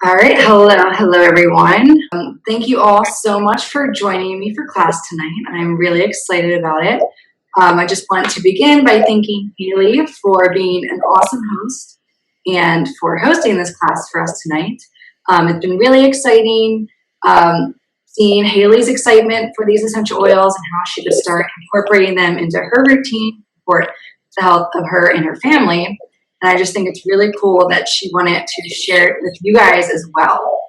All right, hello everyone. Thank you all so much for joining me for class tonight. I'm really excited about it. I just want to begin by thanking Haley for being an awesome host and for hosting this class for us tonight. It's been really exciting seeing Haley's excitement for these essential oils and how she could start incorporating them into her routine for the health of her and her family. And I just think it's really cool that she wanted to share it with you guys as well.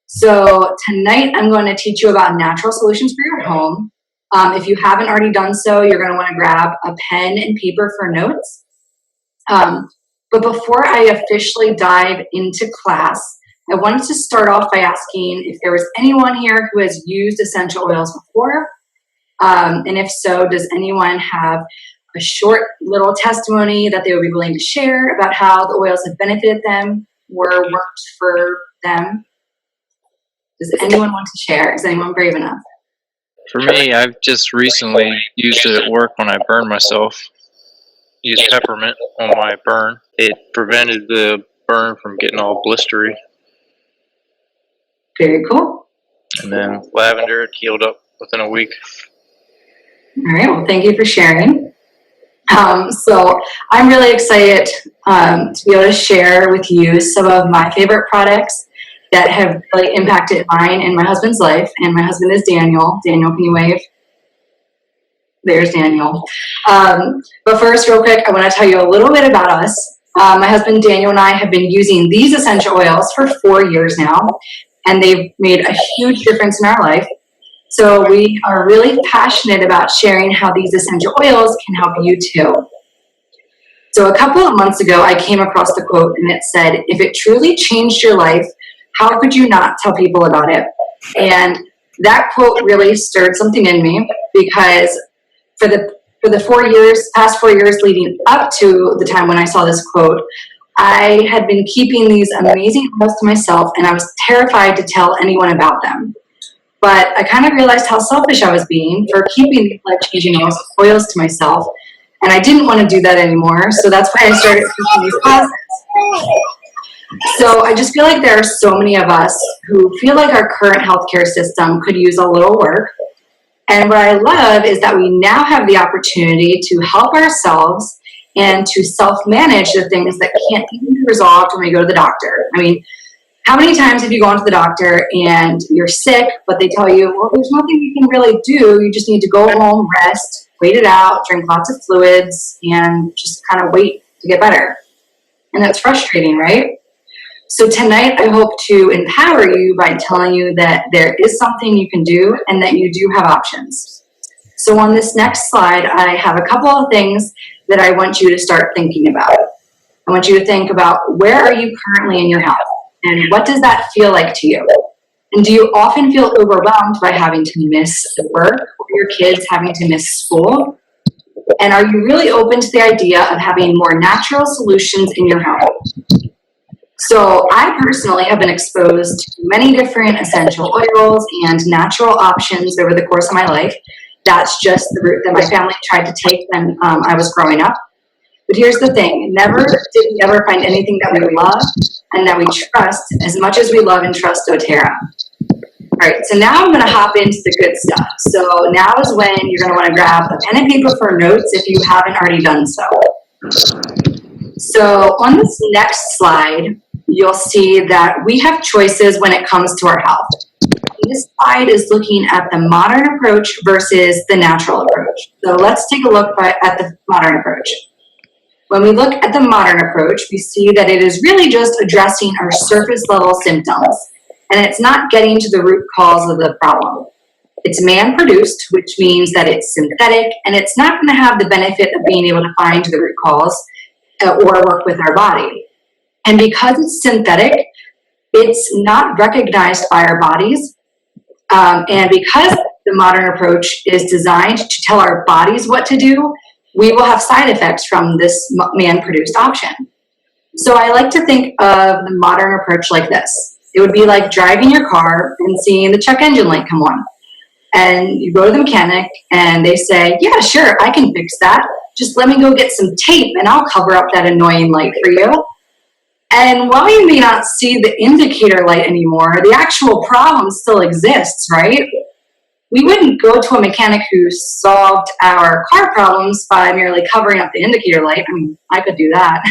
So tonight I'm going to teach you about natural solutions for your home. If you haven't already done so, you're going to want to grab a pen and paper for notes. But before I officially dive into class, I wanted to start off by asking if there was anyone here who has used essential oils before. And if so, does anyone have a short little testimony that they would be willing to share about how the oils have benefited them or worked for them? Does anyone want to share? Is anyone brave enough? For me, I've just recently used it at work when I burned myself. Used peppermint on my burn. It prevented the burn from getting all blistery. Very cool. And then lavender, it healed up within a week. All right, well, thank you for sharing. So I'm really excited to be able to share with you some of my favorite products that have really impacted mine and my husband's life. And my husband is Daniel. Daniel, can you wave? There's Daniel. But first, real quick, I want to tell you a little bit about us. My husband Daniel and I have been using these essential oils for 4 years now, and they've made a huge difference in our life. So we are really passionate about sharing how these essential oils can help you too. So a couple of months ago, I came across the quote and it said, "If it truly changed your life, how could you not tell people about it?" And that quote really stirred something in me because for the 4 years, past 4 years leading up to the time when I saw this quote, I had been keeping these amazing oils to myself and I was terrified to tell anyone about them. But I kind of realized how selfish I was being for keeping these life-changing oils to myself, and I didn't want to do that anymore. So that's why I started teaching these classes. So I just feel like there are so many of us who feel like our current healthcare system could use a little work. And what I love is that we now have the opportunity to help ourselves and to self-manage the things that can't even be resolved when we go to the doctor. I mean, how many times have you gone to the doctor and you're sick, but they tell you, well, there's nothing you can really do. You just need to go home, rest, wait it out, drink lots of fluids, and just kind of wait to get better. And that's frustrating, right? So tonight, I hope to empower you by telling you that there is something you can do and that you do have options. So on this next slide, I have a couple of things that I want you to start thinking about. I want you to think about, where are you currently in your health? And what does that feel like to you? And do you often feel overwhelmed by having to miss work or your kids having to miss school? And are you really open to the idea of having more natural solutions in your home? So I personally have been exposed to many different essential oils and natural options over the course of my life. That's just the route that my family tried to take when I was growing up. But here's the thing, never did we ever find anything that we love and that we trust as much as we love and trust doTERRA. All right, so now I'm gonna hop into the good stuff. So now is when you're gonna wanna grab a pen and paper for notes if you haven't already done so. So on this next slide, you'll see that we have choices when it comes to our health. This slide is looking at the modern approach versus the natural approach. So let's take a look at the modern approach. When we look at the modern approach, we see that it is really just addressing our surface level symptoms, and it's not getting to the root cause of the problem. It's man-produced, which means that it's synthetic, and it's not going to have the benefit of being able to find the root cause or work with our body. And because it's synthetic, it's not recognized by our bodies, and because the modern approach is designed to tell our bodies what to do, we will have side effects from this man-produced option. So I like to think of the modern approach like this. It would be like driving your car and seeing the check engine light come on. And you go to the mechanic and they say, yeah, sure, I can fix that. Just let me go get some tape and I'll cover up that annoying light for you. And while you may not see the indicator light anymore, the actual problem still exists, right? We wouldn't go to a mechanic who solved our car problems by merely covering up the indicator light. I mean, I could do that.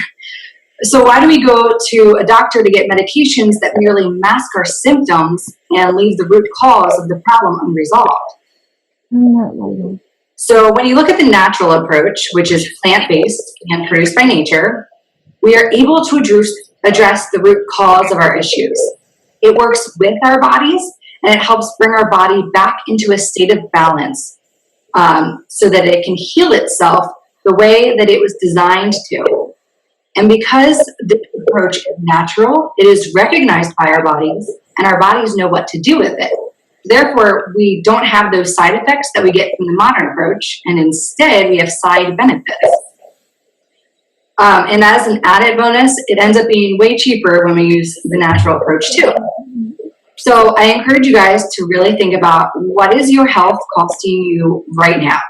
So why do we go to a doctor to get medications that merely mask our symptoms and leave the root cause of the problem unresolved? So when you look at the natural approach, which is plant-based and produced by nature, we are able to address the root cause of our issues. It works with our bodies, and it helps bring our body back into a state of balance so that it can heal itself the way that it was designed to. And because the approach is natural, it is recognized by our bodies, and our bodies know what to do with it. Therefore, we don't have those side effects that we get from the modern approach, and instead we have side benefits. And as an added bonus, it ends up being way cheaper when we use the natural approach too. So I encourage you guys to really think about, what is your health costing you right now?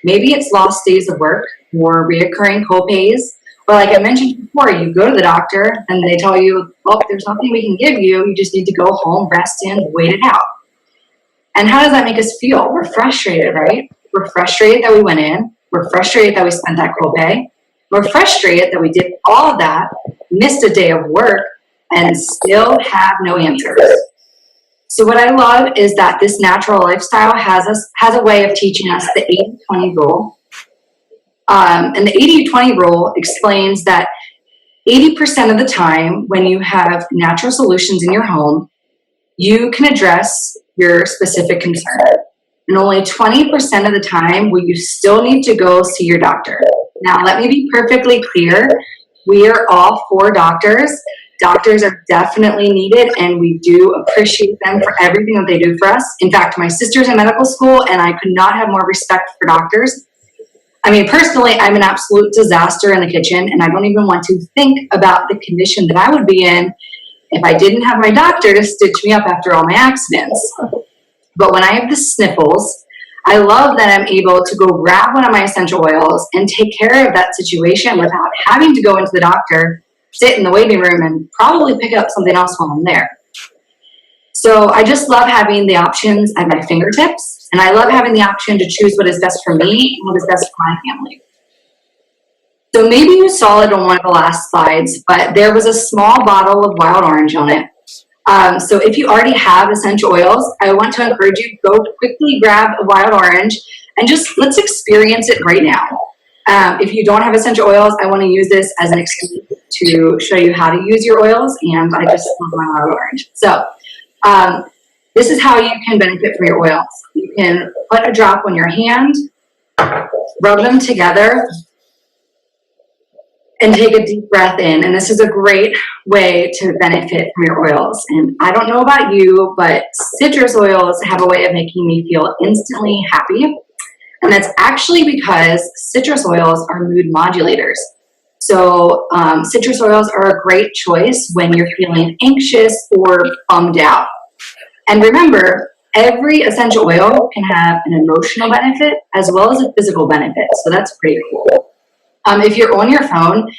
Maybe it's lost days of work or reoccurring co-pays. But like I mentioned before, you go to the doctor and they tell you, well, there's nothing we can give you. You just need to go home, rest in, wait it out. And how does that make us feel? We're frustrated, right? We're frustrated that we went in. We're frustrated that we spent that copay. We're frustrated that we did all of that, missed a day of work, and still have no answers. So what I love is that this natural lifestyle has a way of teaching us the 80-20 rule. And the 80-20 rule explains that 80% of the time when you have natural solutions in your home, you can address your specific concern. And only 20% of the time will you still need to go see your doctor. Now, let me be perfectly clear. We are all for doctors. Doctors are definitely needed, and we do appreciate them for everything that they do for us. In fact, my sister's in medical school, and I could not have more respect for doctors. I mean, personally, I'm an absolute disaster in the kitchen, and I don't even want to think about the condition that I would be in if I didn't have my doctor to stitch me up after all my accidents. But when I have the sniffles, I love that I'm able to go grab one of my essential oils and take care of that situation without having to go into the doctor, sit in the waiting room, and probably pick up something else while I'm there. So I just love having the options at my fingertips, and I love having the option to choose what is best for me and what is best for my family. So maybe you saw it on one of the last slides, but there was a small bottle of wild orange on it. So if you already have essential oils, I want to encourage you to go quickly grab a wild orange and just let's experience it right now. If you don't have essential oils, I want to use this as an excuse to show you how to use your oils, and I just love my wild orange. So this is how you can benefit from your oils. You can put a drop on your hand, rub them together, and take a deep breath in. And this is a great way to benefit from your oils. And I don't know about you, but citrus oils have a way of making me feel instantly happy. And that's actually because citrus oils are mood modulators. So citrus oils are a great choice when you're feeling anxious or bummed out. And remember, every essential oil can have an emotional benefit as well as a physical benefit. So that's pretty cool. If you're on your phone,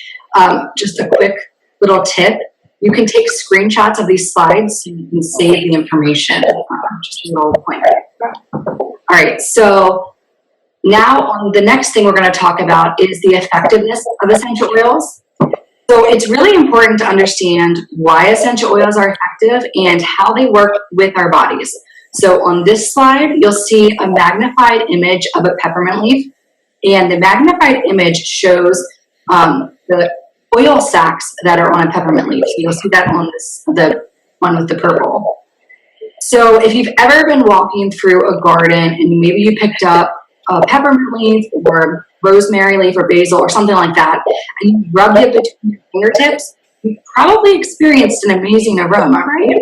just a quick little tip, you can take screenshots of these slides so you can save the information. Just a little pointer. All right, so now on the next thing we're going to talk about is the effectiveness of essential oils. So it's really important to understand why essential oils are effective and how they work with our bodies. So on this slide, you'll see a magnified image of a peppermint leaf. And the magnified image shows the oil sacs that are on a peppermint leaf. So you'll see that on this, the one with the purple. So if you've ever been walking through a garden and maybe you picked up a peppermint leaf or rosemary leaf or basil or something like that, and you rubbed it between your fingertips, you probably experienced an amazing aroma, right?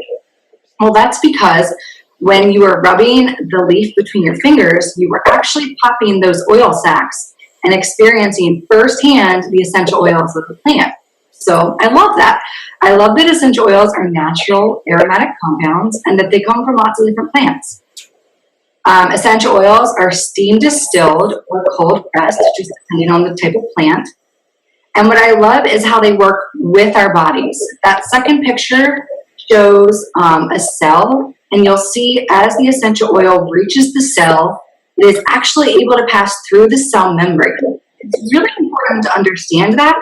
Well, that's because when you were rubbing the leaf between your fingers, you were actually popping those oil sacs and experiencing firsthand the essential oils of the plant. So I love that. I love that essential oils are natural aromatic compounds and that they come from lots of different plants. Essential oils are steam distilled or cold pressed, just depending on the type of plant. And what I love is how they work with our bodies. That second picture shows a cell, and you'll see as the essential oil reaches the cell, it is actually able to pass through the cell membrane. It's really important to understand that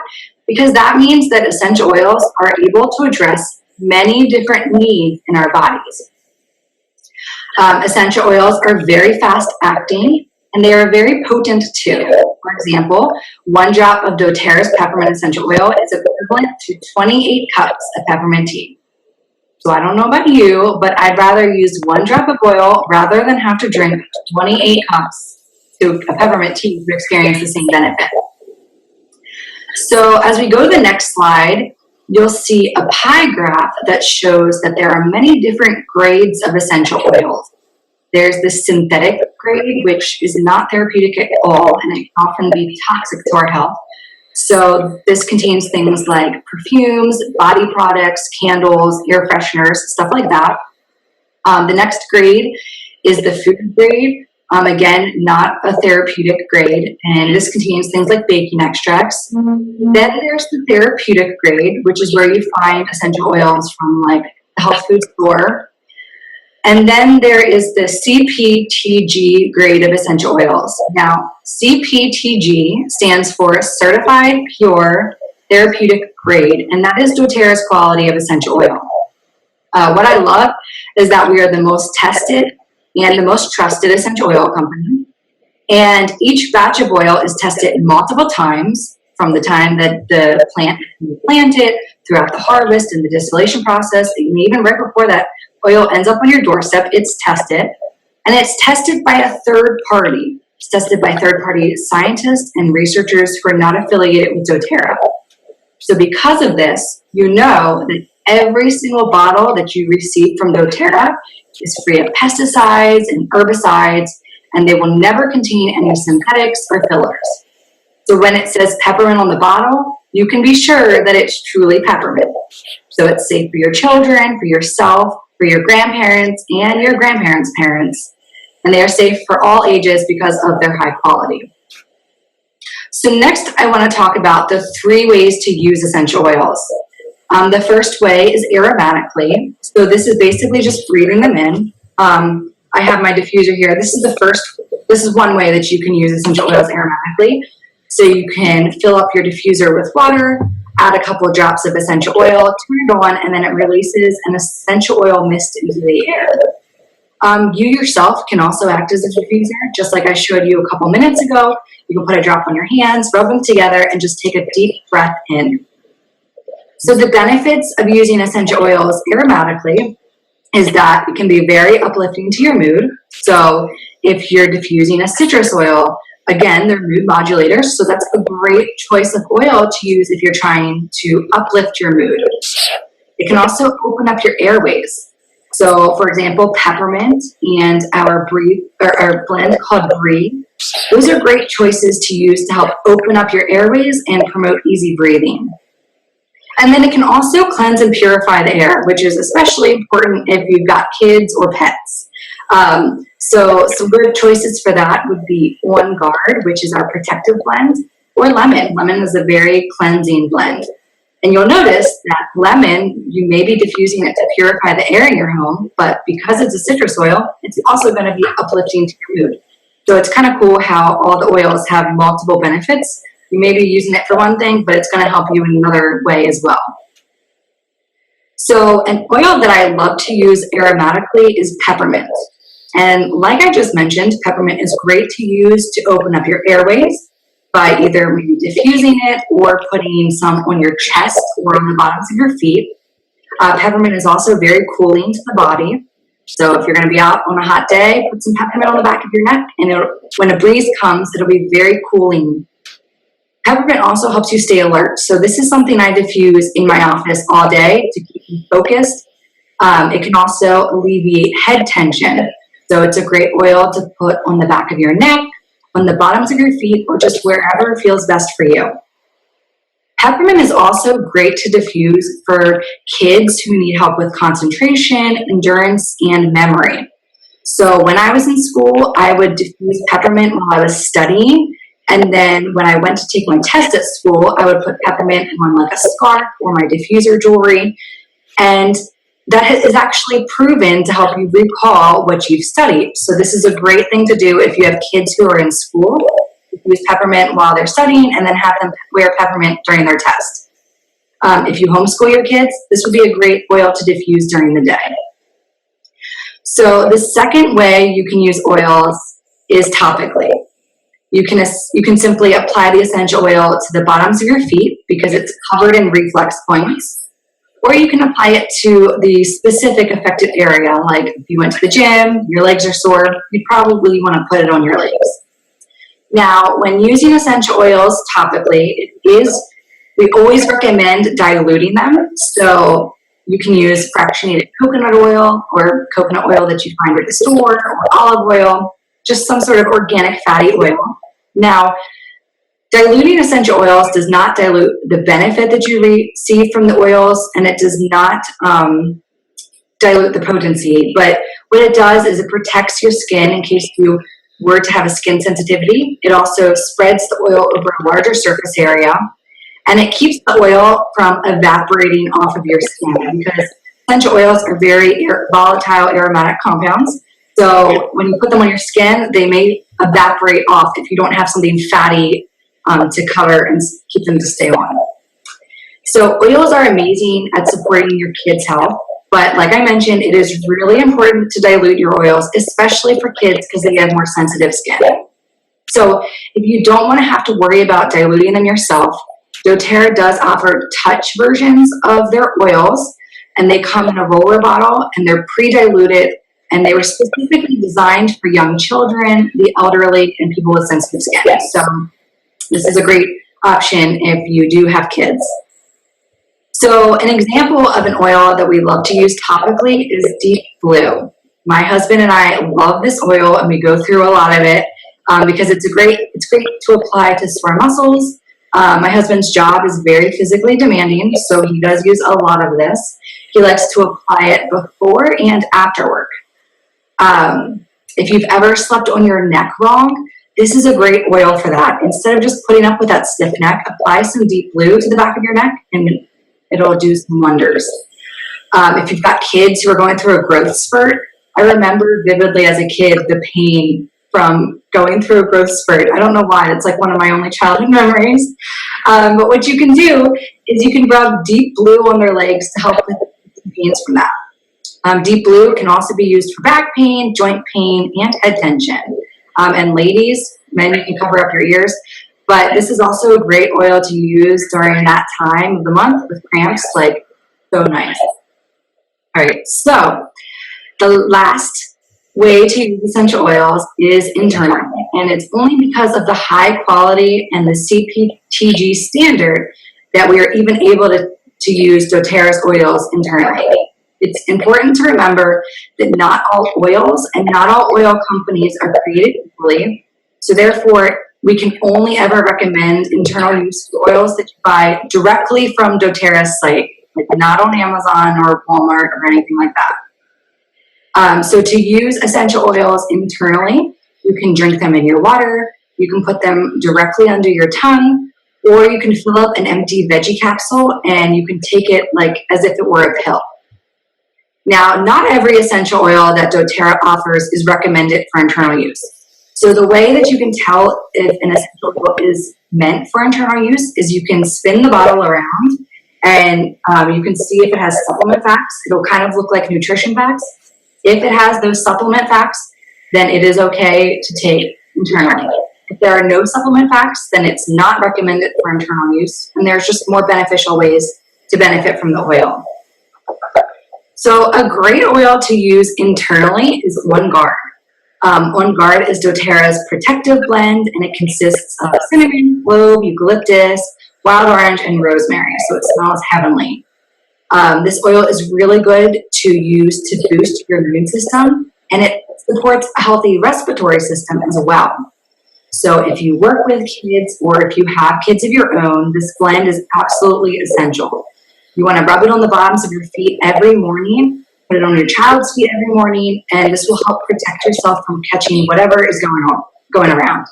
because that means that essential oils are able to address many different needs in our bodies. Essential oils are very fast acting and they are very potent too. For example, 1 drop of doTERRA's peppermint essential oil is equivalent to 28 cups of peppermint tea. So I don't know about you, but I'd rather use 1 drop of oil rather than have to drink 28 cups of peppermint tea to experience the same benefit. So as we go to the next slide, you'll see a pie graph that shows that there are many different grades of essential oils. There's the synthetic grade, which is not therapeutic at all, and it can often be toxic to our health. So this contains things like perfumes, body products, candles, air fresheners, stuff like that. The next grade is the food grade. Again, not a therapeutic grade, and this contains things like baking extracts. Then there's the therapeutic grade, which is where you find essential oils from like the health food store. And then there is the CPTG grade of essential oils. Now, CPTG stands for Certified Pure Therapeutic Grade, and that is doTERRA's quality of essential oil. What I love is that we are the most tested and the most trusted essential oil company. And each batch of oil is tested multiple times from the time that the plant is planted, throughout the harvest and the distillation process, and even right before that oil ends up on your doorstep, it's tested. And it's tested by a third party. It's tested by third-party scientists and researchers who are not affiliated with doTERRA. So because of this, you know that every single bottle that you receive from doTERRA is free of pesticides and herbicides, and they will never contain any synthetics or fillers. So when it says peppermint on the bottle, you can be sure that it's truly peppermint. So it's safe for your children, for yourself, for your grandparents, and your grandparents' parents. And they are safe for all ages because of their high quality. So next, I want to talk about the 3 ways to use essential oils. The first way is aromatically. So this is basically just breathing them in. I have my diffuser here. This is one way that you can use essential oils aromatically. So you can fill up your diffuser with water, add a couple of drops of essential oil, turn it on, and then it releases an essential oil mist into the air. You yourself can also act as a diffuser, just like I showed you a couple minutes ago. You can put a drop on your hands, rub them together, and just take a deep breath in. So the benefits of using essential oils aromatically is that it can be very uplifting to your mood. So if you're diffusing a citrus oil, again, they're mood modulators, so that's a great choice of oil to use if you're trying to uplift your mood. It can also open up your airways. So, for example, peppermint and our blend called Breathe, those are great choices to use to help open up your airways and promote easy breathing. And then it can also cleanse and purify the air, which is especially important if you've got kids or pets. So some good choices for that would be On Guard, which is our protective blend, or lemon. Lemon is a very cleansing blend. And you'll notice that lemon, you may be diffusing it to purify the air in your home, but because it's a citrus oil, it's also going to be uplifting to your mood. So it's kind of cool how all the oils have multiple benefits. You may be using it for one thing, but it's going to help you in another way as well. So an oil that I love to use aromatically is peppermint. And like I just mentioned, peppermint is great to use to open up your airways by either maybe diffusing it or putting some on your chest or on the bottoms of your feet. Peppermint is also very cooling to the body. So if you're going to be out on a hot day, put some peppermint on the back of your neck, and when a breeze comes, it'll be very cooling. Peppermint also helps you stay alert. So this is something I diffuse in my office all day to keep me focused. It can also alleviate head tension. So it's a great oil to put on the back of your neck, on the bottoms of your feet, or just wherever feels best for you. Peppermint is also great to diffuse for kids who need help with concentration, endurance, and memory. So when I was in school, I would diffuse peppermint while I was studying, And then when I went to take my test at school, I would put peppermint on like a scarf or my diffuser jewelry. And that is actually proven to help you recall what you've studied. So this is a great thing to do if you have kids who are in school. Use peppermint while they're studying and then have them wear peppermint during their test. If you homeschool your kids, this would be a great oil to diffuse during the day. So the second way you can use oils is topically. You can simply apply the essential oil to the bottoms of your feet because it's covered in reflex points, or you can apply it to the specific affected area. Like if you went to the gym, your legs are sore, you probably want to put it on your legs. Now, when using essential oils topically, we always recommend diluting them. So you can use fractionated coconut oil or coconut oil that you find at the store, or olive oil, just some sort of organic fatty oil. Now, diluting essential oils does not dilute the benefit that you receive from the oils, and it does not dilute the potency. But what it does is it protects your skin in case you were to have a skin sensitivity. It also spreads the oil over a larger surface area, and it keeps the oil from evaporating off of your skin because essential oils are very volatile aromatic compounds. So when you put them on your skin, they may evaporate off if you don't have something fatty to cover and keep them to stay on. So oils are amazing at supporting your kids' health. But like I mentioned, it is really important to dilute your oils, especially for kids because they have more sensitive skin. So if you don't want to have to worry about diluting them yourself, doTERRA does offer touch versions of their oils, and they come in a roller bottle, and they're pre-diluted, and they were specifically designed for young children, the elderly, and people with sensitive skin. So this is a great option if you do have kids. So an example of an oil that we love to use topically is Deep Blue. My husband and I love this oil, and we go through a lot of it because it's great to apply to sore muscles. My husband's job is very physically demanding, so he does use a lot of this. He likes to apply it before and after work. If you've ever slept on your neck wrong, this is a great oil for that. Instead of just putting up with that stiff neck, apply some Deep Blue to the back of your neck, and it'll do some wonders. If you've got kids who are going through a growth spurt, I remember vividly as a kid the pain from going through a growth spurt. I don't know why, it's like one of my only childhood memories. But what you can do is you can rub Deep Blue on their legs to help with the pains from that. Deep Blue can also be used for back pain, joint pain, and head tension. And ladies, men, you can cover up your ears. But this is also a great oil to use during that time of the month with cramps, like so nice. All right, so the last way to use essential oils is internally, and it's only because of the high quality and the CPTG standard that we are even able to use doTERRA's oils internally. It's important to remember that not all oils and not all oil companies are created equally, so therefore we can only ever recommend internal use oils that you buy directly from doTERRA's site, like not on Amazon or Walmart or anything like that. So to use essential oils internally, you can drink them in your water, you can put them directly under your tongue, or you can fill up an empty veggie capsule and you can take it like as if it were a pill. Now, not every essential oil that doTERRA offers is recommended for internal use. So the way that you can tell if an essential oil is meant for internal use is you can spin the bottle around and you can see if it has supplement facts. It'll kind of look like nutrition facts. If it has those supplement facts, then it is okay to take internally. If there are no supplement facts, then it's not recommended for internal use, and there's just more beneficial ways to benefit from the oil. So a great oil to use internally is On Guard. On Guard is doTERRA's protective blend, and it consists of cinnamon, clove, eucalyptus, wild orange, and rosemary, so it smells heavenly. This oil is really good to use to boost your immune system, and it supports a healthy respiratory system as well. So if you work with kids or if you have kids of your own, this blend is absolutely essential. You want to rub it on the bottoms of your feet every morning, put it on your child's feet every morning, and this will help protect yourself from catching whatever is going around.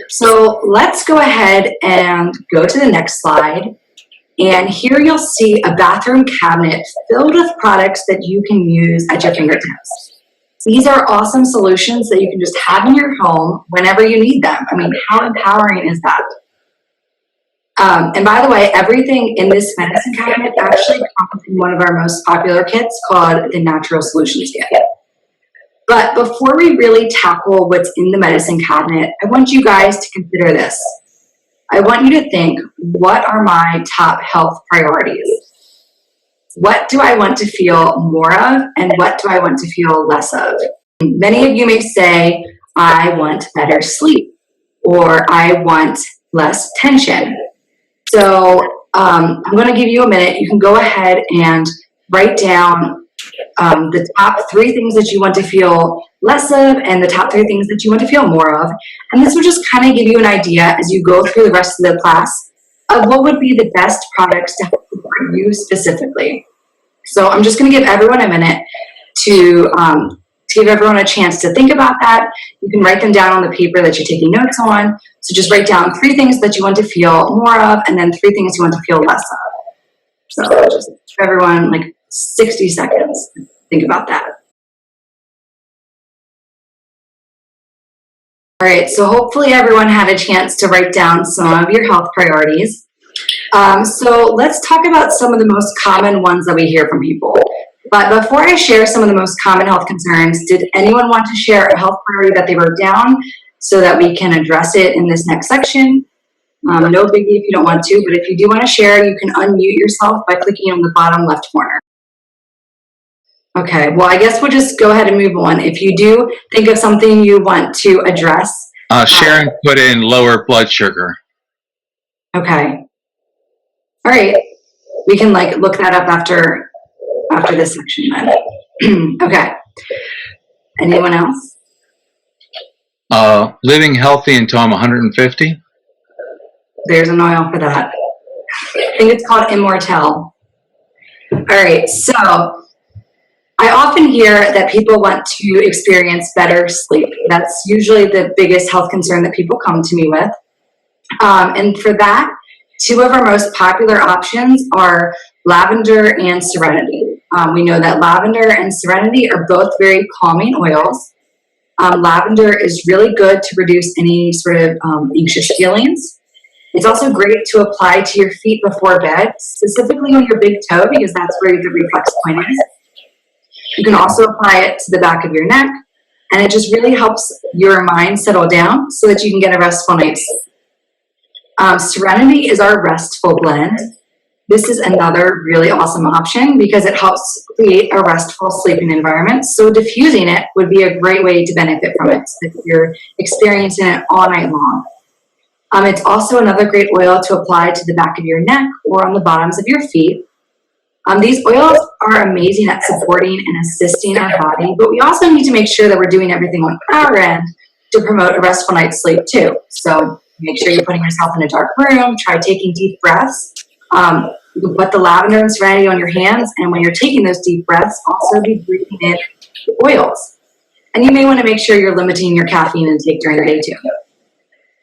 So let's go ahead and go to the next slide. And here you'll see a bathroom cabinet filled with products that you can use at your fingertips. These are awesome solutions that you can just have in your home whenever you need them. I mean, how empowering is that? And by the way, everything in this medicine cabinet actually comes in one of our most popular kits called the Natural Solutions Kit. But before we really tackle what's in the medicine cabinet, I want you guys to consider this. I want you to think, what are my top health priorities? What do I want to feel more of, and what do I want to feel less of? Many of you may say, I want better sleep, or I want less tension. So I'm going to give you a minute. You can go ahead and write down the top 3 things that you want to feel less of and the top 3 things that you want to feel more of. And this will just kind of give you an idea as you go through the rest of the class of what would be the best products to help support you specifically. So I'm just going to give everyone a minute to give everyone a chance to think about that. You can write them down on the paper that you're taking notes on. So just write down 3 things that you want to feel more of, and then 3 things you want to feel less of. So just give everyone like 60 seconds to think about that. All right, so hopefully everyone had a chance to write down some of your health priorities. So let's talk about some of the most common ones that we hear from people. But before I share some of the most common health concerns, did anyone want to share a health priority that they wrote down so that we can address it in this next section? No biggie if you don't want to, but if you do want to share, you can unmute yourself by clicking on the bottom left corner. Okay, well, I guess we'll just go ahead and move on. If you do think of something you want to address. Sharon put in lower blood sugar. Okay. All right. We can look that up after this section then. Okay. Anyone else? Living healthy until I'm 150. There's an oil for that. I think it's called Immortel. All right, so I often hear that people want to experience better sleep. That's usually the biggest health concern that people come to me with. And for that, 2 of our most popular options are lavender and serenity. We know that lavender and serenity are both very calming oils. Lavender is really good to reduce any sort of anxious feelings. It's also great to apply to your feet before bed, specifically on your big toe, because that's where the reflex point is. You can also apply it to the back of your neck, and it just really helps your mind settle down so that you can get a restful night's sleep. Serenity is our restful blend. This is another really awesome option because it helps create a restful sleeping environment. So diffusing it would be a great way to benefit from it if you're experiencing it all night long. It's also another great oil to apply to the back of your neck or on the bottoms of your feet. These oils are amazing at supporting and assisting our body, but we also need to make sure that we're doing everything on our end to promote a restful night's sleep too. So make sure you're putting yourself in a dark room, try taking deep breaths. You can put the lavender and serenity on your hands, and when you're taking those deep breaths, also be breathing in the oils. And you may want to make sure you're limiting your caffeine intake during the day too.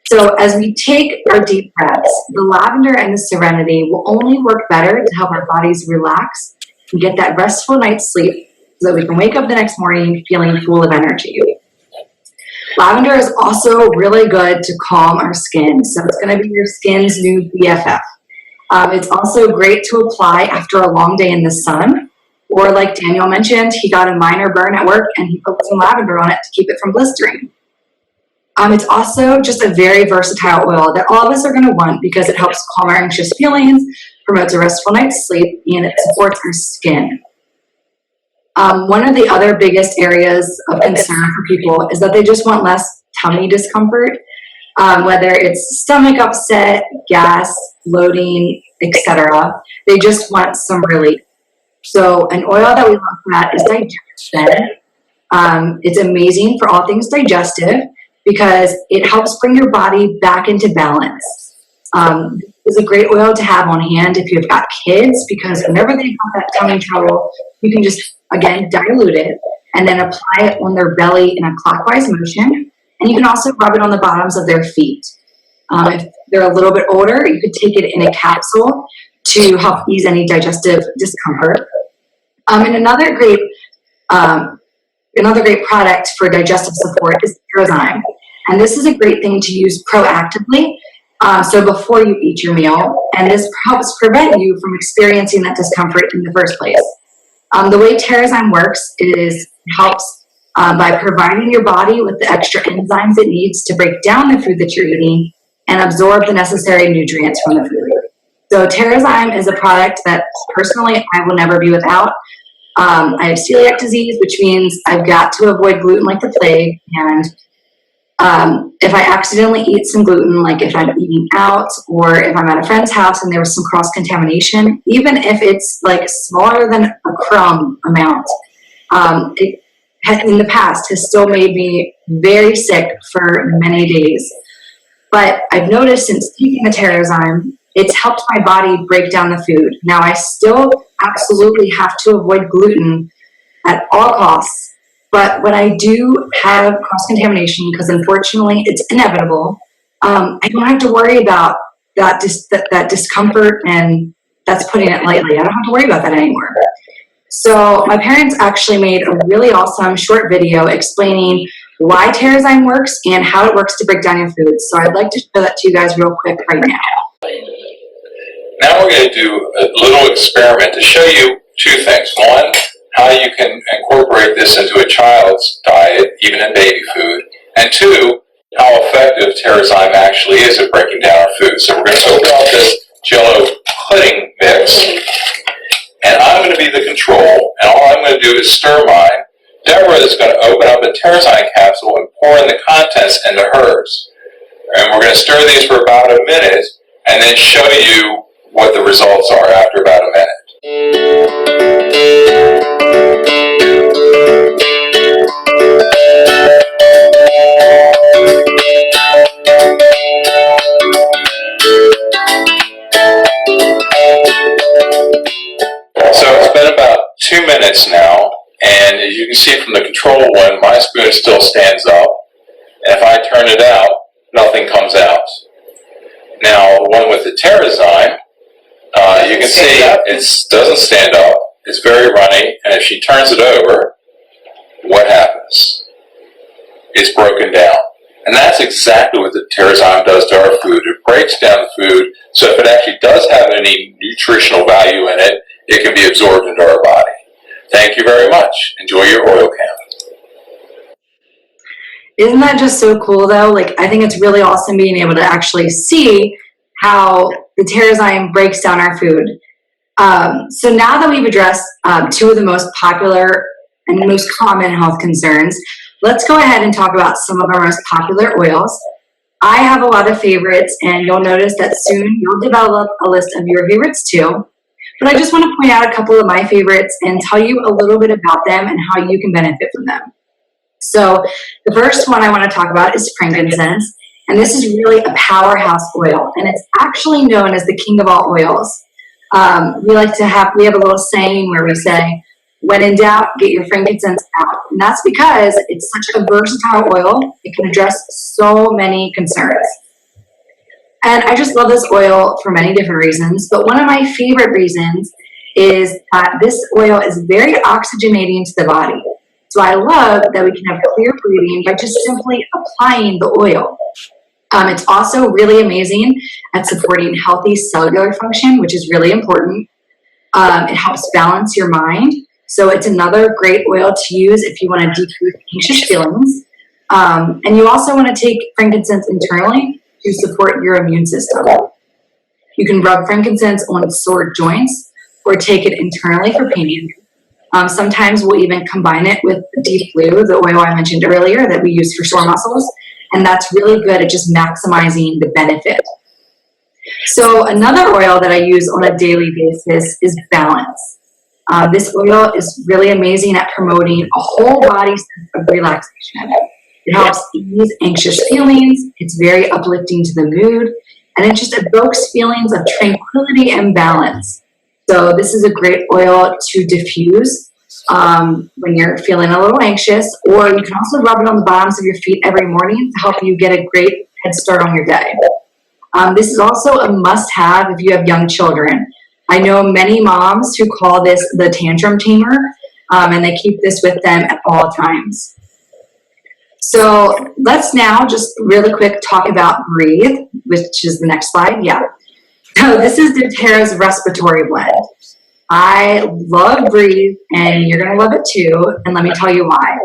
So as we take our deep breaths, the lavender and the serenity will only work better to help our bodies relax and get that restful night's sleep so that we can wake up the next morning feeling full of energy. Lavender is also really good to calm our skin. So it's going to be your skin's new BFF. It's also great to apply after a long day in the sun. Or like Daniel mentioned, he got a minor burn at work and he put some lavender on it to keep it from blistering. It's also just a very versatile oil that all of us are going to want because it helps calm our anxious feelings, promotes a restful night's sleep, and it supports our skin. One of the other biggest areas of concern for people is that they just want less tummy discomfort, whether it's stomach upset, gas, bloating, etc. They just want some relief. So an oil that we love for that is digestion. It's amazing for all things digestive because it helps bring your body back into balance. It's a great oil to have on hand if you've got kids because whenever they have that tummy trouble, you can just, again, dilute it and then apply it on their belly in a clockwise motion. And you can also rub it on the bottoms of their feet. If they're a little bit older, you could take it in a capsule to help ease any digestive discomfort. And another great product for digestive support is Terrazyme. And this is a great thing to use proactively, so before you eat your meal, and this helps prevent you from experiencing that discomfort in the first place. The way Terrazyme works is it helps by providing your body with the extra enzymes it needs to break down the food that you're eating and absorb the necessary nutrients from the food. So Terrazyme is a product that personally I will never be without. I have celiac disease, which means I've got to avoid gluten like the plague. And if I accidentally eat some gluten, like if I'm eating out or if I'm at a friend's house and there was some cross-contamination, even if it's like smaller than a crumb amount, it in the past has still made me very sick for many days. But I've noticed since taking the Terrazyme, it's helped my body break down the food. Now, I still absolutely have to avoid gluten at all costs. But when I do have cross-contamination, because unfortunately it's inevitable, I don't have to worry about that discomfort, and that's putting it lightly. I don't have to worry about that anymore. So my parents actually made a really awesome short video explaining why Terrazyme works and how it works to break down your food. So I'd like to show that to you guys real quick right now. Now we're going to do a little experiment to show you two things. One, how you can incorporate this into a child's diet, even in baby food. And two, how effective Terrazyme actually is at breaking down our food. So we're going to open up this Jell-O pudding mix, and I'm going to be the control, and all I'm going to do is stir mine. Deborah is going to open up a Terrazyme capsule and pour in the contents into hers. And we're going to stir these for about a minute, and then show you what the results are after about a minute. So it's been about 2 minutes now, and as you can see from the control one, my spoon still stands up, and if I turn it out, nothing comes out. Now, the one with the Terrazyme, you can see it doesn't stand up. It's very runny, and if she turns it over, what happens? It's broken down. And that's exactly what the Terrazyme does to our food. It breaks down the food, so if it actually does have any nutritional value in it, it can be absorbed into our body. Thank you very much. Enjoy your oil count. Isn't that just so cool though? Like, I think it's really awesome being able to actually see how the Terrazyme breaks down our food. So now that we've addressed two of the most popular and most common health concerns, let's go ahead and talk about some of our most popular oils. I have a lot of favorites, and you'll notice that soon you'll develop a list of your favorites too. But I just want to point out a couple of my favorites and tell you a little bit about them and how you can benefit from them. So the first one I want to talk about is frankincense, and this is really a powerhouse oil, and it's actually known as the king of all oils. We have a little saying where we say, when in doubt, get your frankincense out. And that's because it's such a versatile oil. It can address so many concerns. And I just love this oil for many different reasons. But one of my favorite reasons is that this oil is very oxygenating to the body. So I love that we can have clear breathing by just simply applying the oil. It's also really amazing at supporting healthy cellular function, which is really important. It helps balance your mind. So it's another great oil to use if you want to decrease anxious feelings. And you also want to take frankincense internally to support your immune system. You can rub frankincense on sore joints or take it internally for pain. Sometimes we'll even combine it with Deep Blue, the oil I mentioned earlier that we use for sore muscles. And that's really good at just maximizing the benefit. So another oil that I use on a daily basis is Balance. This oil is really amazing at promoting a whole body sense of relaxation. It helps ease anxious feelings. It's very uplifting to the mood, and it just evokes feelings of tranquility and balance. So this is a great oil to diffuse when you're feeling a little anxious, or you can also rub it on the bottoms of your feet every morning to help you get a great head start on your day. This is also a must-have if you have young children. I know many moms who call this the tantrum tamer, and they keep this with them at all times. So let's now just really quick talk about Breathe, which is the next slide. Yeah. So this is doTERRA's respiratory blend. I love Breathe, and you're going to love it too, and let me tell you why.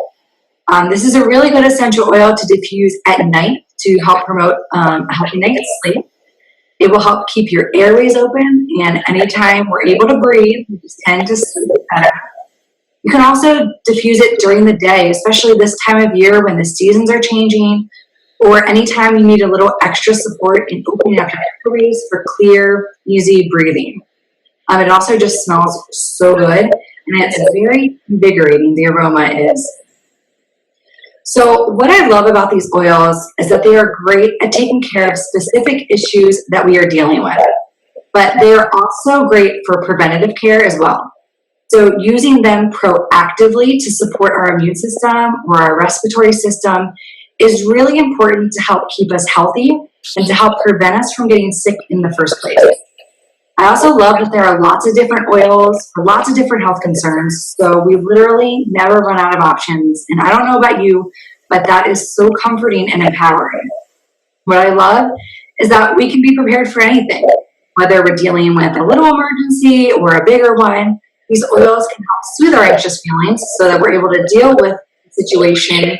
This is a really good essential oil to diffuse at night to help promote a healthy night's sleep. It will help keep your airways open, and anytime we're able to breathe, we just tend to sleep better. You can also diffuse it during the day, especially this time of year when the seasons are changing, or anytime you need a little extra support in opening up your airways for clear, easy breathing. It also just smells so good, and it's very invigorating, the aroma is. So what I love about these oils is that they are great at taking care of specific issues that we are dealing with, but they are also great for preventative care as well. So using them proactively to support our immune system or our respiratory system is really important to help keep us healthy and to help prevent us from getting sick in the first place. I also love that there are lots of different oils for lots of different health concerns, so we literally never run out of options. And I don't know about you, but that is so comforting and empowering. What I love is that we can be prepared for anything, whether we're dealing with a little emergency or a bigger one. These oils can help soothe our anxious feelings so that we're able to deal with the situation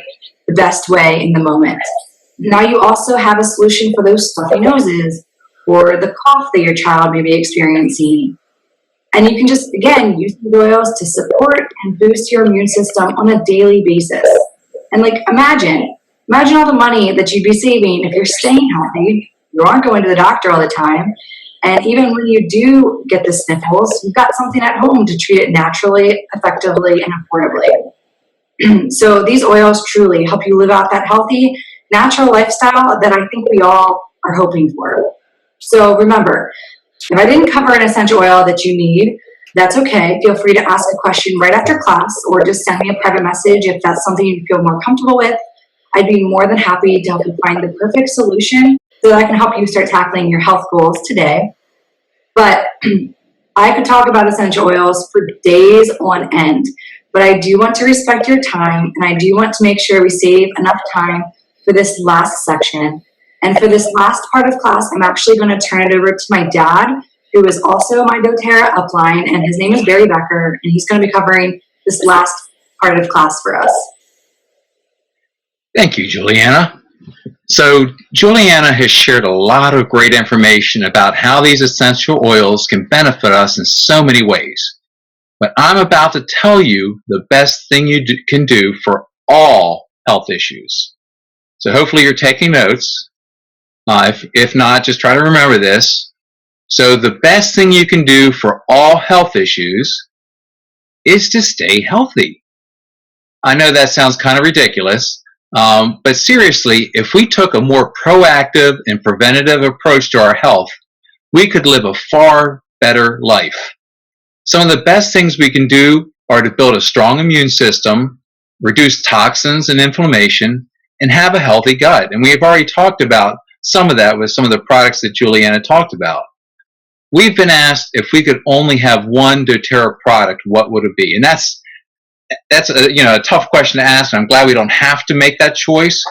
the best way in the moment. Now you also have a solution for those stuffy noses or the cough that your child may be experiencing. And you can just, again, use the oils to support and boost your immune system on a daily basis. And like, imagine all the money that you'd be saving if you're staying healthy, you aren't going to the doctor all the time, and even when you do get the sniffles, you've got something at home to treat it naturally, effectively, and affordably. So these oils truly help you live out that healthy, natural lifestyle that I think we all are hoping for. So remember, if I didn't cover an essential oil that you need, that's okay. Feel free to ask a question right after class or just send me a private message if that's something you feel more comfortable with. I'd be more than happy to help you find the perfect solution so that I can help you start tackling your health goals today. But I could talk about essential oils for days on end, but I do want to respect your time, and I do want to make sure we save enough time for this last section. And for this last part of class, I'm actually going to turn it over to my dad, who is also my doTERRA upline, and his name is Barry Becker, and he's going to be covering this last part of class for us. Thank you, Juliana. So Juliana has shared a lot of great information about how these essential oils can benefit us in so many ways. But I'm about to tell you the best thing you can do for all health issues. So hopefully you're taking notes. If not, just try to remember this. So the best thing you can do for all health issues is to stay healthy. I know that sounds kind of ridiculous, but seriously, if we took a more proactive and preventative approach to our health, we could live a far better life. Some of the best things we can do are to build a strong immune system, reduce toxins and inflammation, and have a healthy gut. And we have already talked about some of that with some of the products that Juliana talked about. We've been asked if we could only have one doTERRA product, what would it be? And that's a tough question to ask. I'm glad we don't have to make that choice,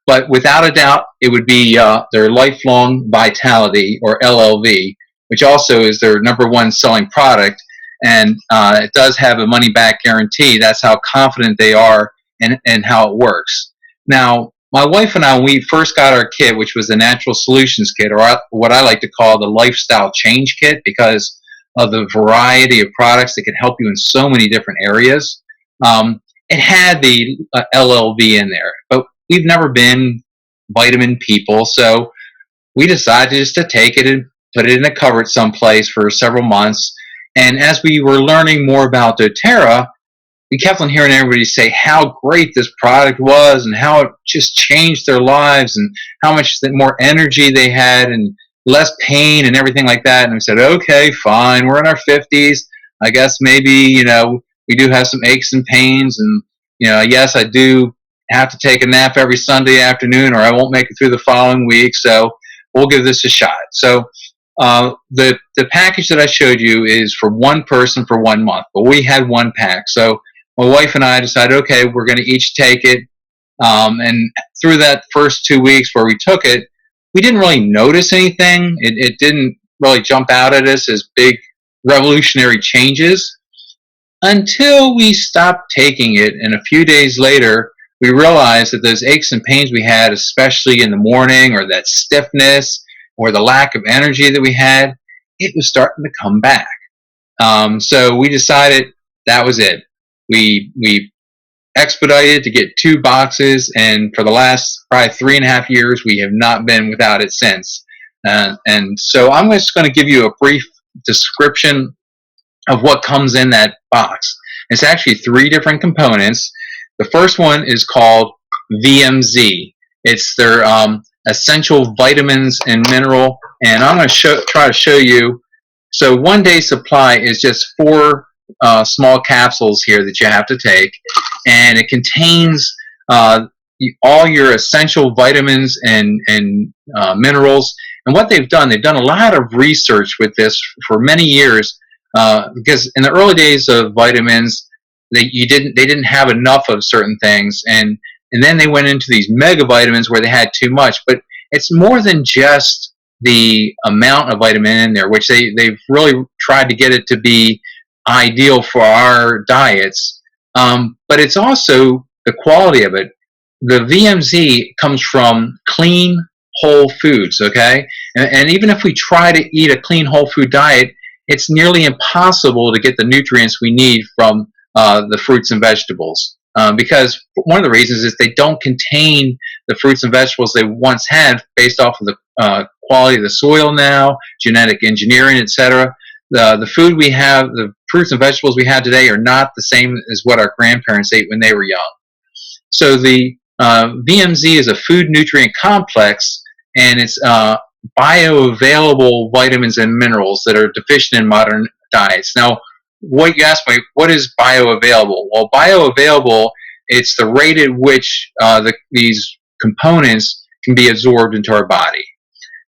but without a doubt, it would be their Lifelong Vitality, or LLV, which also is their #1 selling product, and it does have a money-back guarantee. That's how confident they are and how it works. Now, my wife and I, when we first got our kit, which was the Natural Solutions Kit, or what I like to call the Lifestyle Change Kit, because of the variety of products that can help you in so many different areas, it had the LLV in there. But we've never been vitamin people, so we decided just to take it and put it in a cupboard someplace for several months. And as we were learning more about doTERRA, we kept on hearing everybody say how great this product was and how it just changed their lives and how much more energy they had and less pain and everything like that. And we said, okay, fine, we're in our 50s. I guess maybe, we do have some aches and pains, and yes, I do have to take a nap every Sunday afternoon, or I won't make it through the following week. So we'll give this a shot. So the package that I showed you is for one person for 1 month, but we had one pack. So my wife and I decided, okay, we're going to each take it. And through that first 2 weeks where we took it, we didn't really notice anything. It didn't really jump out at us as big revolutionary changes until we stopped taking it. And a few days later, we realized that those aches and pains we had, especially in the morning, or that stiffness, or the lack of energy that we had, it was starting to come back. So we decided that was it. We expedited to get 2 boxes, and for the last probably 3.5 years, we have not been without it since. And so I'm just going to give you a brief description of what comes in that box. It's actually 3 different components. The first one is called VMZ. It's their essential vitamins and mineral, and I'm going to try to show you. So 1 day supply is just 4 small capsules here that you have to take, and it contains all your essential vitamins and minerals. And what they've done a lot of research with this for many years, because in the early days of vitamins, they didn't have enough of certain things, and then they went into these mega vitamins where they had too much. But it's more than just the amount of vitamin in there, which they've really tried to get it to be ideal for our diets, but it's also the quality of it. The VMZ comes from clean whole foods, okay? And even if we try to eat a clean whole food diet, it's nearly impossible to get the nutrients we need from the fruits and vegetables, because one of the reasons is they don't contain the fruits and vegetables they once had, based off of the quality of the soil now, genetic engineering, etc. The food we have, the fruits and vegetables we have today, are not the same as what our grandparents ate when they were young. So the VMZ is a food nutrient complex, and it's bioavailable vitamins and minerals that are deficient in modern diets. Now, what you ask me, what is bioavailable? Well, bioavailable, it's the rate at which these components can be absorbed into our body.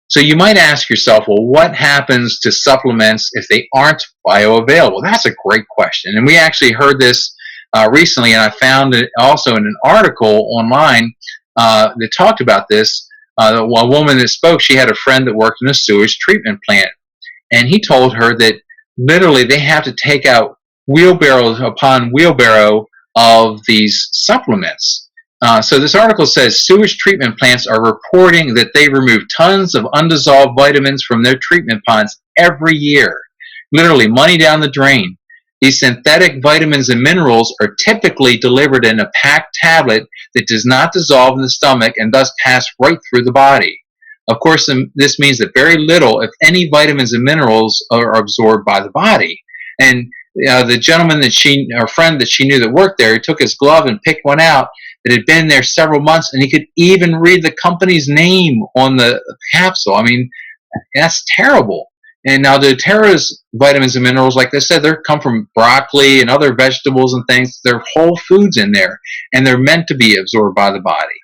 So you might ask yourself, well, what happens to supplements if they aren't bioavailable? That's a great question. And we actually heard this recently, and I found it also in an article online that talked about this. A woman that spoke, she had a friend that worked in a sewage treatment plant, and he told her that literally they have to take out wheelbarrows upon wheelbarrow of these supplements. So this article says sewage treatment plants are reporting that they remove tons of undissolved vitamins from their treatment ponds every year. Literally, money down the drain. These synthetic vitamins and minerals are typically delivered in a packed tablet that does not dissolve in the stomach and thus pass right through the body. Of course, this means that very little, if any, vitamins and minerals are absorbed by the body. And the gentleman her friend that she knew that worked there, he took his glove and picked one out that had been there several months, and he could even read the company's name on the capsule. I mean, that's terrible. And now the doTERRA's vitamins and minerals, like I said, they come from broccoli and other vegetables and things. They're whole foods in there, and they're meant to be absorbed by the body.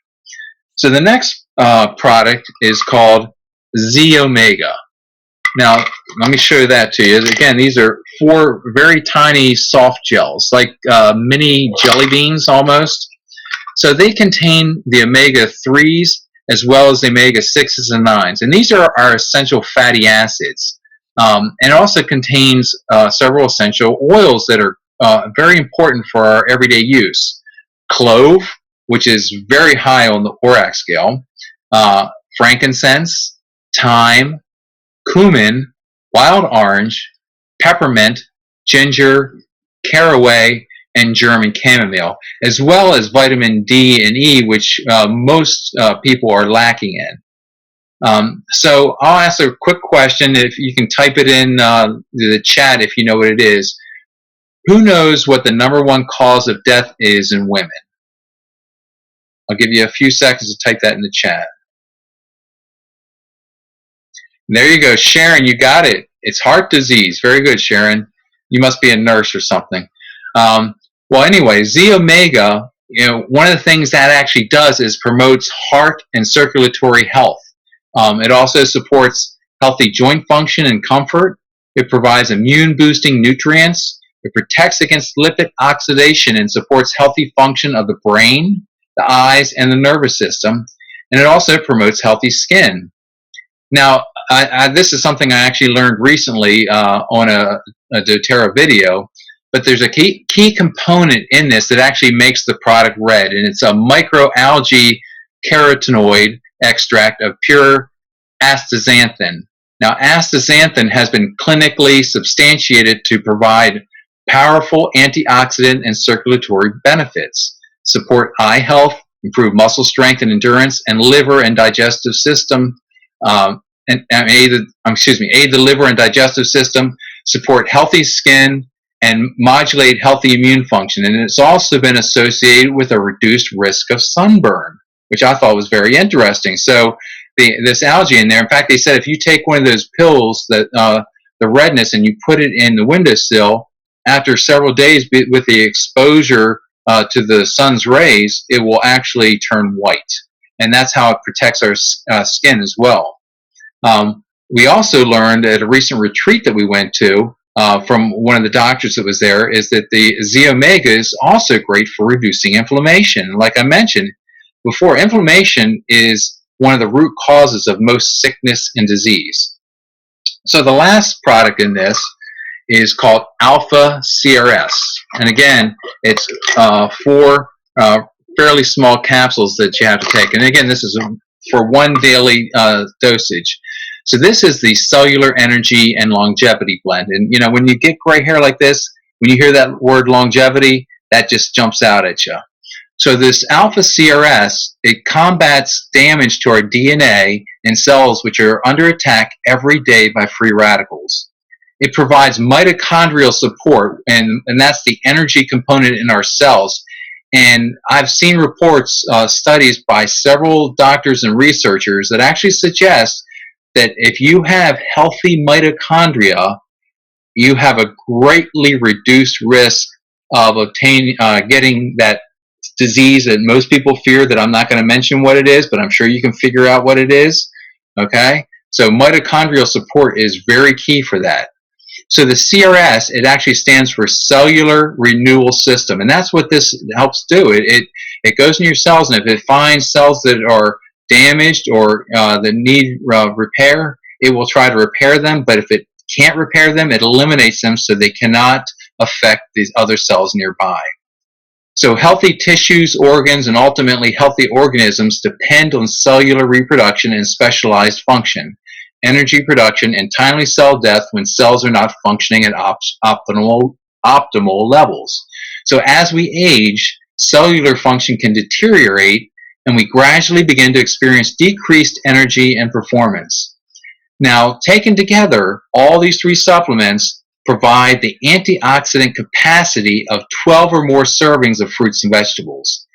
So the next product is called Z-Omega. Now, let me show that to you. Again, these are 4 very tiny soft gels, like mini jelly beans almost. So they contain the omega-3s as well as the omega-6s and 9s. And these are our essential fatty acids. And it also contains several essential oils that are very important for our everyday use. Clove, which is very high on the ORAC scale, frankincense, thyme, cumin, wild orange, peppermint, ginger, caraway, and German chamomile, as well as vitamin D and E, which most people are lacking in. So I'll ask a quick question. If you can type it in the chat if you know what it is. Who knows what the #1 cause of death is in women? I'll give you a few seconds to type that in the chat. There you go, Sharon, you got it. It's heart disease. Very good, Sharon. You must be a nurse or something. Well, anyway, Z Omega, one of the things that actually does is promotes heart and circulatory health. It also supports healthy joint function and comfort. It provides immune-boosting nutrients. It protects against lipid oxidation and supports healthy function of the brain, the eyes, and the nervous system. And it also promotes healthy skin. Now, this is something I actually learned recently on a doTERRA video, but there's a key component in this that actually makes the product red, and it's a microalgae carotenoid extract of pure astaxanthin. Now, astaxanthin has been clinically substantiated to provide powerful antioxidant and circulatory benefits, support eye health, improve muscle strength and endurance, and liver and digestive system, aid the liver and digestive system, support healthy skin, and modulate healthy immune function. And it's also been associated with a reduced risk of sunburn, which I thought was very interesting. So this algae in there, in fact, they said if you take one of those pills, that the redness, and you put it in the windowsill, after several days with the exposure to the sun's rays, it will actually turn white. And that's how it protects our skin as well. We also learned at a recent retreat that we went to from one of the doctors that was there is that the Z Omega is also great for reducing inflammation. Like I mentioned before, inflammation is one of the root causes of most sickness and disease. So the last product in this is called Alpha CRS. And again, it's 4 fairly small capsules that you have to take. And again, this is for 1 daily dosage. So this is the Cellular Energy and Longevity Blend. And when you get gray hair like this, when you hear that word longevity, that just jumps out at you. So this Alpha CRS, it combats damage to our DNA and cells which are under attack every day by free radicals. It provides mitochondrial support, and that's the energy component in our cells. And I've seen reports, studies by several doctors and researchers that actually suggest that if you have healthy mitochondria, you have a greatly reduced risk of getting that disease that most people fear, that I'm not going to mention what it is, but I'm sure you can figure out what it is. Okay? So mitochondrial support is very key for that. So the CRS, it actually stands for Cellular Renewal System, and that's what this helps do. It goes in your cells, and if it finds cells that are damaged or that need repair, it will try to repair them, but if it can't repair them, it eliminates them so they cannot affect these other cells nearby. So healthy tissues, organs, and ultimately healthy organisms depend on cellular reproduction and specialized function, energy production, and timely cell death when cells are not functioning at optimal levels. So as we age, cellular function can deteriorate, and we gradually begin to experience decreased energy and performance. Now, taken together, all these 3 supplements provide the antioxidant capacity of 12 or more servings of fruits and vegetables.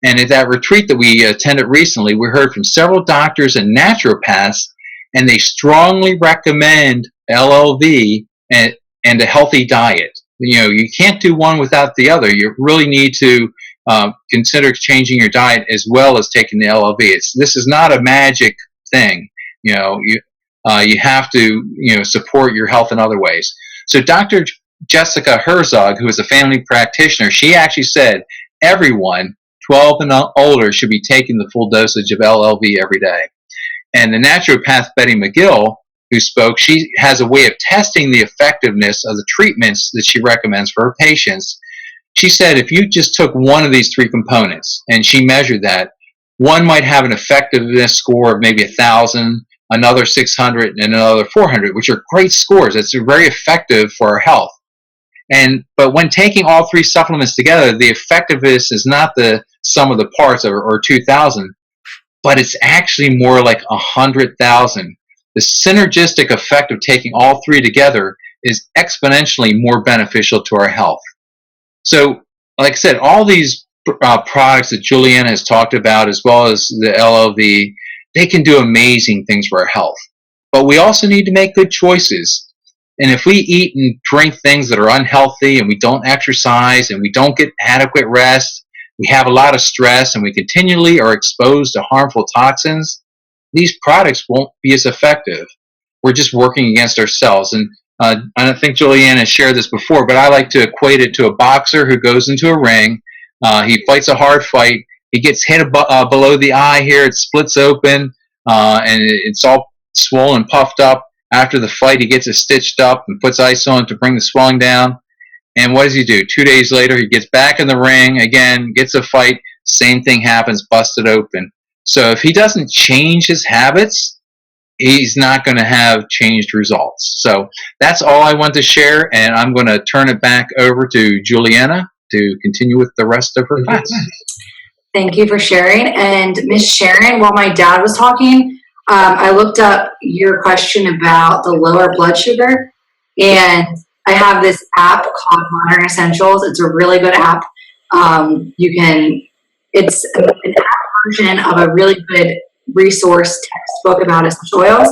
And at that retreat that we attended recently, we heard from several doctors and naturopaths, and they strongly recommend LLV and a healthy diet. You can't do one without the other. You really need to consider changing your diet as well as taking the LLV. This is not a magic thing. You have to support your health in other ways. So Dr. Jessica Herzog, who is a family practitioner, she actually said everyone 12 and older should be taking the full dosage of LLV every day. And the naturopath Betty McGill, who spoke, she has a way of testing the effectiveness of the treatments that she recommends for her patients. She said if you just took one of these 3 components, and she measured that, one might have an effectiveness score of maybe 1,000, another 600, and another 400, which are great scores. It's very effective for our health. But when taking all 3 supplements together, the effectiveness is not the sum of the parts or 2,000, but it's actually more like 100,000. The synergistic effect of taking all 3 together is exponentially more beneficial to our health. So, like I said, all these products that Juliana has talked about, as well as the LLV, they can do amazing things for our health. But we also need to make good choices. And if we eat and drink things that are unhealthy and we don't exercise and we don't get adequate rest, we have a lot of stress and we continually are exposed to harmful toxins, these products won't be as effective. We're just working against ourselves. And I think Julianne has shared this before, but I like to equate it to a boxer who goes into a ring. He fights a hard fight. He gets hit below the eye here. It splits open, and it's all swollen, puffed up. After the fight, he gets it stitched up and puts ice on it to bring the swelling down. And what does he do? 2 days later, he gets back in the ring again, gets a fight. Same thing happens, busted open. So if he doesn't change his habits, he's not going to have changed results. So that's all I want to share, and I'm going to turn it back over to Juliana to continue with the rest of her class. Thank you for sharing. And Miss Sharon, while my dad was talking, I looked up your question about the lower blood sugar, and I have this app called Modern Essentials. It's a really good app. It's an app version of a really good resource textbook about essential oils.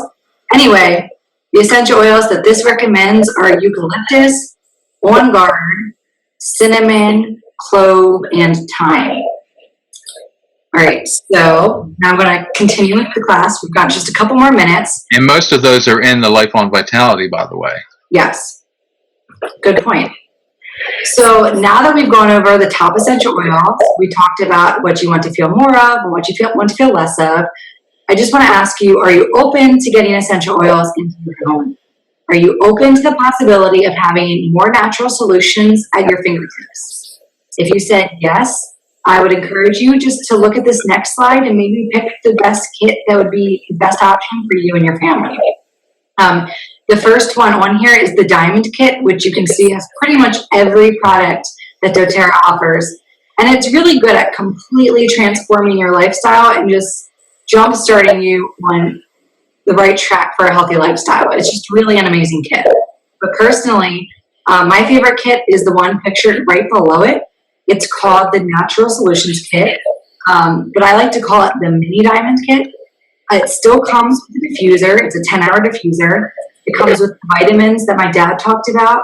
Anyway, the essential oils that this recommends are eucalyptus, on guard, cinnamon, clove, and thyme. All right, so now I'm going to continue with the class. We've got just a couple more minutes. And most of those are in the Lifelong Vitality, by the way. Yes, good point. So now that we've gone over the top essential oils, we talked about what you want to feel more of and what you want to feel less of. I just want to ask you, are you open to getting essential oils into your home? Are you open to the possibility of having more natural solutions at your fingertips? If you said yes, I would encourage you just to look at this next slide and maybe pick the best kit that would be the best option for you and your family. The first one on here is the Diamond Kit, which you can see has pretty much every product that doTERRA offers. And it's really good at completely transforming your lifestyle and just jump-starting you on the right track for a healthy lifestyle. It's just really an amazing kit. But personally, my favorite kit is the one pictured right below it. It's called the Natural Solutions Kit, but I like to call it the Mini Diamond Kit. It still comes with a diffuser. It's a 10-hour diffuser. It comes with vitamins that my dad talked about.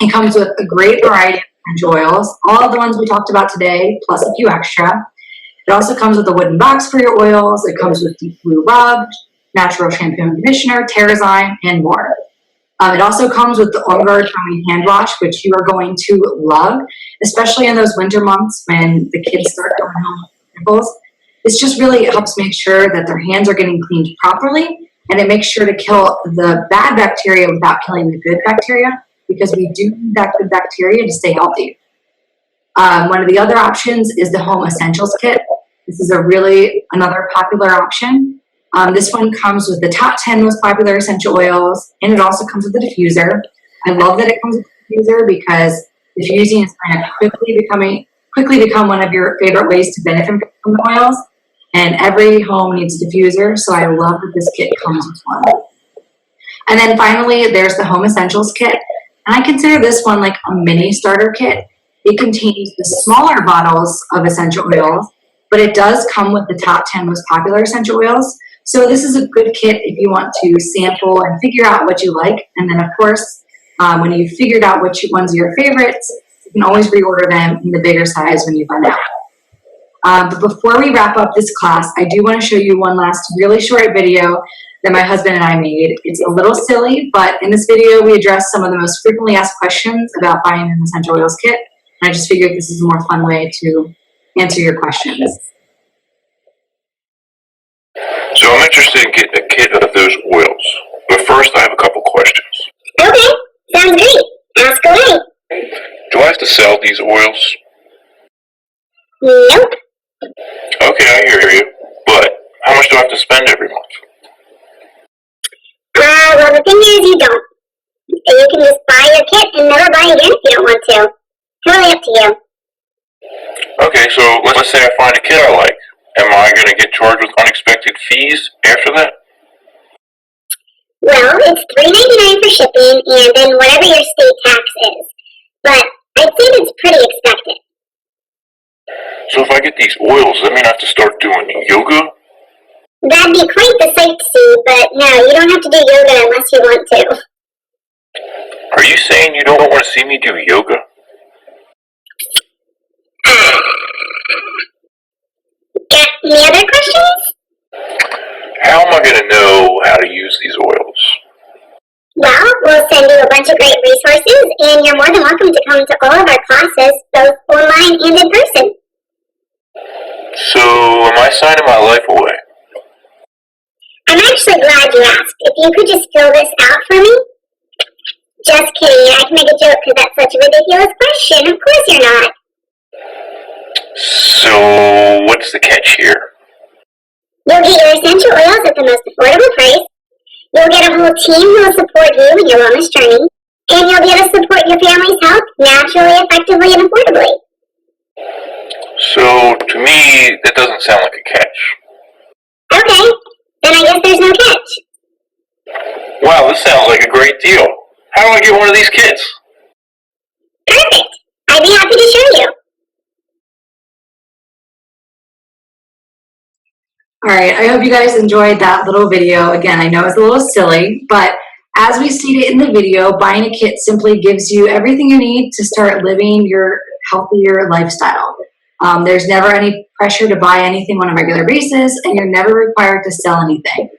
It comes with a great variety of essential oils, all of the ones we talked about today, plus a few extra. It also comes with a wooden box for your oils. It comes with Deep Blue Rub, Natural Shampoo and Conditioner, Terrazyme, and more. It also comes with the On Guard Foaming Hand Wash, which you are going to love, especially in those winter months when the kids start going home with pimples. This just really helps make sure that their hands are getting cleaned properly, and it makes sure to kill the bad bacteria without killing the good bacteria, because we do need that good bacteria to stay healthy. One of the other options is the Home Essentials Kit. This is another popular option. This one comes with the top 10 most popular essential oils, and it also comes with a diffuser. I love that it comes with a diffuser because diffusing is going to quickly become one of your favorite ways to benefit from the oils, and every home needs a diffuser, so I love that this kit comes with one. And then finally, there's the Home Essentials Kit, and I consider this one like a mini starter kit. It contains the smaller bottles of essential oils, but it does come with the top 10 most popular essential oils. So this is a good kit if you want to sample and figure out what you like. And then, of course, when you've figured out which ones are your favorites, you can always reorder them in the bigger size when you run out. But before we wrap up this class, I do want to show you one last really short video that my husband and I made. It's a little silly, but in this video, we address some of the most frequently asked questions about buying an essential oils kit. And I just figured this is a more fun way to answer your questions. So I'm interested in getting a kit of those oils. But first, I have a couple questions. Okay, sounds great. Ask away. Do I have to sell these oils? Nope. Okay, I hear you. But how much do I have to spend every month? Well, the thing is, you don't. You can just buy your kit and never buy again if you don't want to. Totally up to you. Okay, so let's say I find a kit I like. Am I going to get charged with unexpected fees after that? Well, it's $3.99 for shipping and then whatever your state tax is. But I'd say that's pretty expected. So if I get these oils, does that mean I have to start doing yoga? That'd be quite the sight to see, but no, you don't have to do yoga unless you want to. Are you saying you don't want to see me do yoga? Got any other questions? How am I going to know how to use these oils? Well, we'll send you a bunch of great resources, and you're more than welcome to come to all of our classes, both online and in person. So, am I signing my life away? I'm actually glad you asked. If you could just fill this out for me. Just kidding, I can make a joke because that's such a ridiculous question. Of course you're not. So, what's the catch here? You'll get your essential oils at the most affordable price. You'll get a whole team who will support you in your wellness journey. And you'll be able to support your family's health naturally, effectively, and affordably. So, to me, that doesn't sound like a catch. Okay, then I guess there's no catch. Wow, this sounds like a great deal. How do I get one of these kits? Perfect. I'd be happy to show you. All right, I hope you guys enjoyed that little video. Again, I know it's a little silly, but as we stated in the video, buying a kit simply gives you everything you need to start living your healthier lifestyle. There's never any pressure to buy anything on a regular basis, and you're never required to sell anything.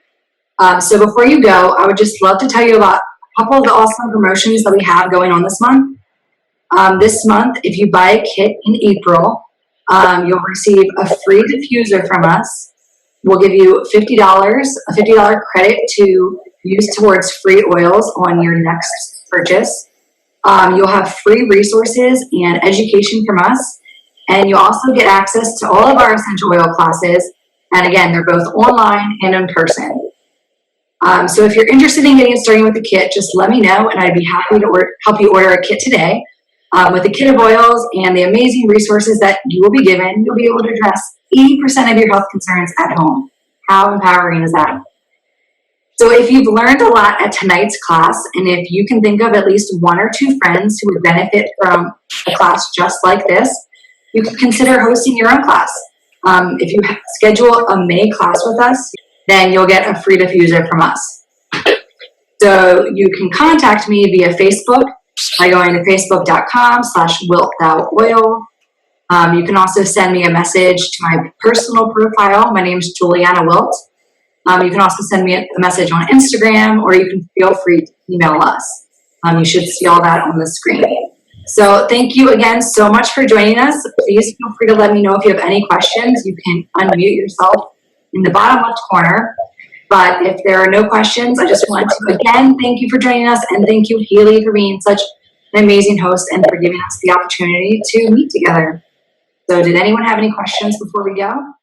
So before you go, I would just love to tell you about a couple of the awesome promotions that we have going on this month. This month, if you buy a kit in April, you'll receive a free diffuser from us. We'll give you $50, a $50 credit to use towards free oils on your next purchase. You'll have free resources and education from us, and you'll also get access to all of our essential oil classes. And again, they're both online and in person. So if you're interested in getting started with the kit, just let me know, and I'd be happy to help you order a kit today. With a kit of oils and the amazing resources that you will be given, you'll be able to address 80% of your health concerns at home. How empowering is that? So if you've learned a lot at tonight's class, and if you can think of at least one or two friends who would benefit from a class just like this, you can consider hosting your own class. If you schedule a May class with us, then you'll get a free diffuser from us. So you can contact me via Facebook by going to facebook.com/wiltthouoil. You can also send me a message to my personal profile. My name is Juliana Wilt. You can also send me a message on Instagram, or you can feel free to email us. You should see all that on the screen. So thank you again so much for joining us. Please feel free to let me know if you have any questions. You can unmute yourself in the bottom left corner. But if there are no questions, I just want to again thank you for joining us, and thank you, Haley, for being such an amazing host and for giving us the opportunity to meet together. So did anyone have any questions before we go?